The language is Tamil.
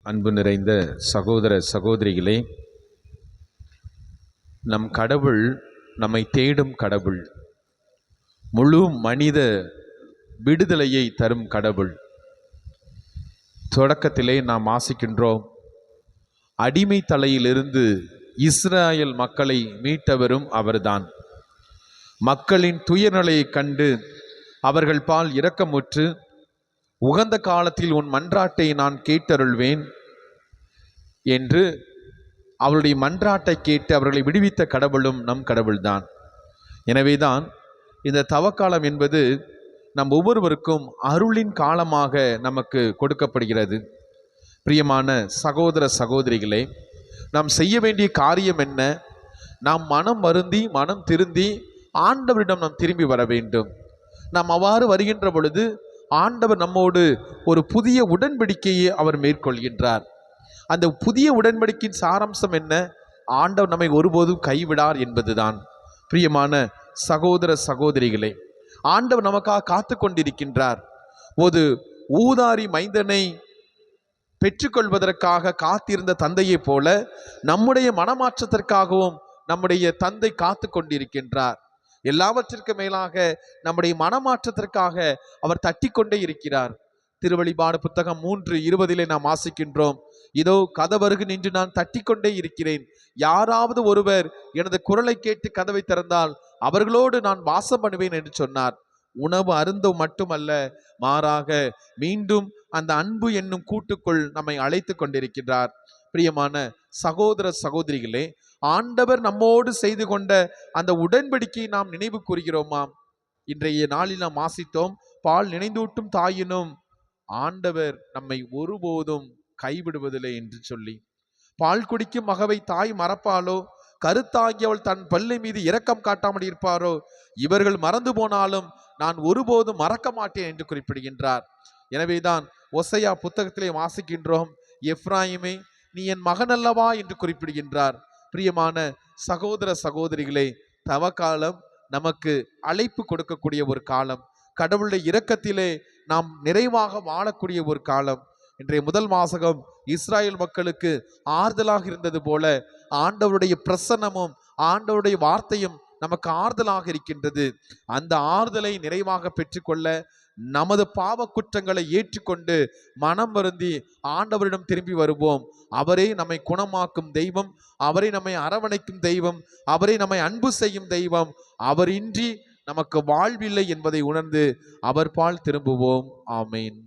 அன்பு நிறைந்த சகோதர சகோதரிகளே, நம் கடவுள் நம்மை தேடும் கடவுள், முழு மனித விடுதலையை தரும் கடவுள். தொடக்கத்திலே நாம் வாசிக்கின்றோம், அடிமை தலையிலிருந்து இஸ்ராயல் மக்களை மீட்டவரும் அவர்தான். மக்களின் துயர்நிலையை கண்டு அவர்கள் பால் இரக்கமுற்று, உகந்த காலத்தில் உன் மன்றாட்டை நான் கேட்டருள்வேன் என்று அவருடைய மன்றாட்டை கேட்டு அவர்களை விடுவித்த கடவுளும் நம் கடவுள்தான். எனவேதான் இந்த தவக்காலம் என்பது நம் ஒவ்வொருவருக்கும் அருளின் காலமாக நமக்கு கொடுக்கப்படுகிறது. பிரியமான சகோதர சகோதரிகளே, நாம் செய்ய வேண்டிய காரியம் என்ன? நாம் மனம் வருந்தி மனம் திருந்தி ஆண்டவரிடம் நாம் திரும்பி வர வேண்டும். நாம் அவ்வாறு வருகின்ற பொழுது ஆண்டவர் நம்மோடு ஒரு புதிய உடன்படிக்கையை அவர் மேற்கொள்கின்றார். அந்த புதிய உடன்படிக்கையின் சாராம்சம் என்ன? ஆண்டவர் நம்மை ஒருபோதும் கைவிடார் என்பதுதான். பிரியமான சகோதர சகோதரிகளே, ஆண்டவர் நமக்காக காத்து கொண்டிருக்கின்றார். ஒரு ஊதாரி மைந்தனை பெற்றுக்கொள்வதற்காக காத்திருந்த தந்தையை போல நம்முடைய மனமாற்றத்திற்காகவும் நம்முடைய தந்தை காத்து கொண்டிருக்கின்றார். எல்லாவற்றிற்கும் மேலாக நம்முடைய மனமாற்றத்திற்காக அவர் தட்டி கொண்டே இருக்கிறார். திருவெளிப்பாடு புத்தகம் 3:20 நாம் வாசிக்கின்றோம், இதோ கதவருகு நின்று நான் தட்டி கொண்டே இருக்கிறேன், யாராவது ஒருவர் எனது குரலை கேட்டு கதவை திறந்தால் அவர்களோடு நான் வாசம் பண்ணுவேன் என்று சொன்னார். உணவு அருந்தும் மட்டுமல்ல, மாறாக மீண்டும் அந்த அன்பு என்னும் கூட்டுக்குள் நம்மை அழைத்து கொண்டிருக்கின்றார். பிரியமான சகோதர சகோதரிகளே, ஆண்டவர் நம்மோடு செய்து கொண்ட அந்த உடன்படிக்கையை நாம் நினைவு கூறுகிறோமாம். இன்றைய நாளில் நாம் வாசித்தோம், பால் நினைந்தூட்டும் தாயினும் ஆண்டவர் நம்மை ஒருபோதும் கைவிடுவதில்லை என்று சொல்லி. பால் குடிக்கும் மகவை தாய் மறப்பாலோ? கருத்தாகியவள் தன் பல்லை மீது இரக்கம் காட்டாமல் இருப்பாரோ? இவர்கள் மறந்து போனாலும் நான் ஒருபோதும் மறக்க மாட்டேன் என்று குறிப்பிடுகின்றார். எனவேதான் ஒசையா புத்தகத்திலே வாசிக்கின்றோம், எப்ராயிமே நீ என் மகன் அல்லவா என்று குறிப்பிடுகின்றார். பிரியமான சகோதர சகோதரிகளே, தவக்காலம் நமக்கு அழைப்பு கொடுக்கக்கூடிய ஒரு காலம். கடவுளுடைய இரக்கத்திலே நாம் நிறைவாக வாழக்கூடிய ஒரு காலம். இன்றைய முதல் வாசகம் இஸ்ராயல் மக்களுக்கு ஆறுதலாக இருந்தது போல ஆண்டவருடைய பிரசன்னமும் ஆண்டவருடைய வார்த்தையும் நமக்கு ஆறுதலாக இருக்கின்றது. அந்த ஆறுதலை நிறைவாக பெற்றுக்கொள்ள நமது பாவ குற்றங்களை ஏற்றுக்கொண்டு மனம் வருந்தி ஆண்டவரிடம் திரும்பி வருவோம். அவரே நம்மை குணமாக்கும் தெய்வம், அவரே நம்மை அரவணைக்கும் தெய்வம், அவரே நம்மை அன்பு செய்யும் தெய்வம். அவரின்றி நமக்கு வாழ்வில்லை என்பதை உணர்ந்து அவர் பால் திரும்புவோம். ஆமேன்.